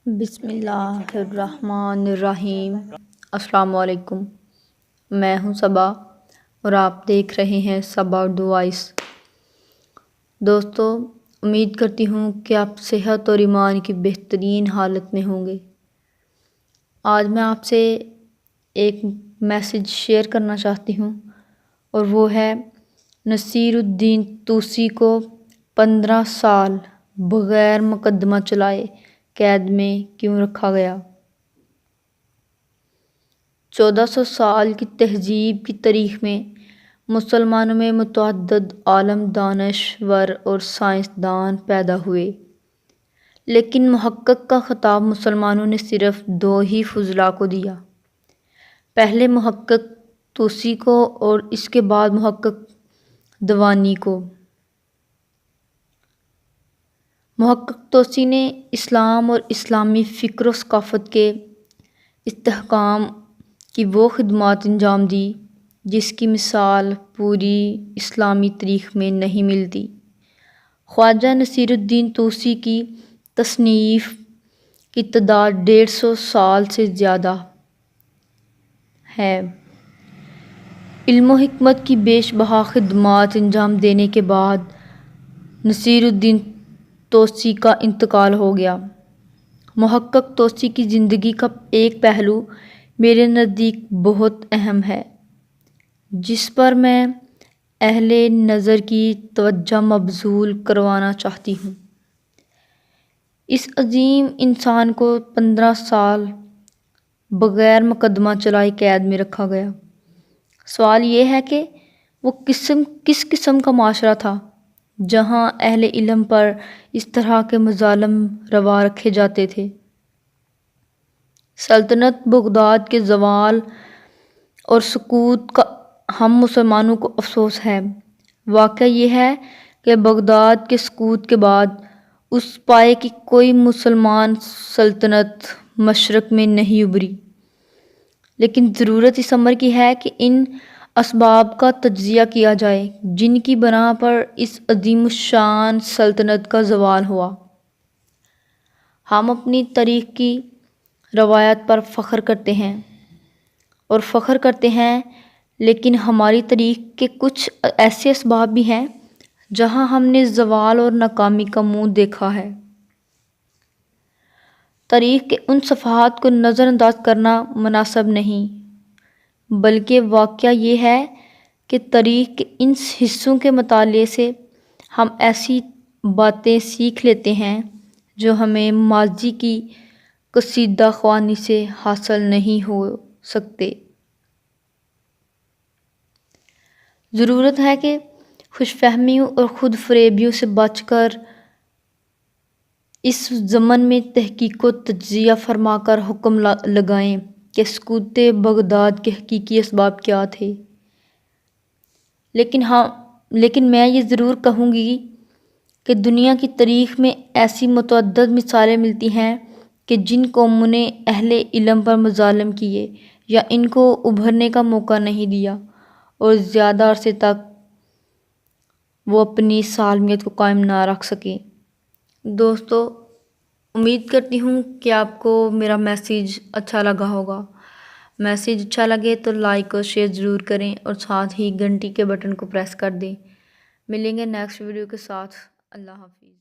بسم اللہ الرحمن الرحیم۔ السلام علیکم، میں ہوں صبا اور آپ دیکھ رہے ہیں صبا اردو وائس۔ دوستو، امید کرتی ہوں کہ آپ صحت اور ایمان کی بہترین حالت میں ہوں گے۔ آج میں آپ سے ایک میسیج شیئر کرنا چاہتی ہوں اور وہ ہے نصیر الدین طوسی کو 15 سال بغیر مقدمہ چلائے قید میں کیوں رکھا گیا؟ 1400 سال کی تہذیب کی تاریخ میں مسلمانوں میں متعدد عالم دانشور اور سائنسدان پیدا ہوئے، لیکن محقق کا خطاب مسلمانوں نے صرف 2 ہی فضلاء کو دیا۔ پہلے محقق طوسی کو اور اس کے بعد محقق دوانی کو۔ محقق طوسی نے اسلام اور اسلامی فکر و ثقافت کے استحکام کی وہ خدمات انجام دی جس کی مثال پوری اسلامی تاریخ میں نہیں ملتی۔ خواجہ نصیر الدین طوسی کی تصنیف کی تعداد 150 سال سے زیادہ ہے۔ علم و حکمت کی بیش بہا خدمات انجام دینے کے بعد نصیر الدین طوسی کا انتقال ہو گیا۔ محقق طوسی کی زندگی کا ایک پہلو میرے نزدیک بہت اہم ہے، جس پر میں اہل نظر کی توجہ مبذول کروانا چاہتی ہوں۔ اس عظیم انسان کو 15 سال بغیر مقدمہ چلائے قید میں رکھا گیا۔ سوال یہ ہے کہ وہ کس قسم کا معاشرہ تھا جہاں اہل علم پر اس طرح کے مظالم روا رکھے جاتے تھے؟ سلطنت بغداد کے زوال اور سقوط کا ہم مسلمانوں کو افسوس ہے۔ واقعہ یہ ہے کہ بغداد کے سقوط کے بعد اس پائے کی کوئی مسلمان سلطنت مشرق میں نہیں ابھری، لیکن ضرورت اس امر کی ہے کہ ان اسباب کا تجزیہ کیا جائے جن کی بنا پر اس عظیم الشان سلطنت کا زوال ہوا۔ ہم اپنی تاریخ کی روایات پر فخر کرتے ہیں، لیکن ہماری تاریخ کے کچھ ایسے اسباب بھی ہیں جہاں ہم نے زوال اور ناکامی کا منہ دیکھا ہے۔ تاریخ کے ان صفحات کو نظر انداز کرنا مناسب نہیں، بلکہ واقعہ یہ ہے کہ تاریخ کے ان حصوں کے مطالعے سے ہم ایسی باتیں سیکھ لیتے ہیں جو ہمیں ماضی کی کشیدہ خوانی سے حاصل نہیں ہو سکتے۔ ضرورت ہے کہ خوش فہمیوں اور خود فریبیوں سے بچ کر اس ضمن میں تحقیق و تجزیہ فرما کر حکم لگائیں کہ سقوط بغداد کے حقیقی اسباب کیا تھے۔ لیکن میں یہ ضرور کہوں گی کہ دنیا کی تاریخ میں ایسی متعدد مثالیں ملتی ہیں کہ جن قوموں نے اہل علم پر مظالم کیے یا ان کو ابھرنے کا موقع نہیں دیا اور زیادہ عرصے تک وہ اپنی سالمیت کو قائم نہ رکھ سکے۔ دوستو، امید کرتی ہوں کہ آپ کو میرا میسیج اچھا لگا ہوگا۔ میسیج اچھا لگے تو لائک اور شیئر ضرور کریں اور ساتھ ہی گھنٹی کے بٹن کو پریس کر دیں۔ ملیں گے نیکسٹ ویڈیو کے ساتھ۔ اللہ حافظ۔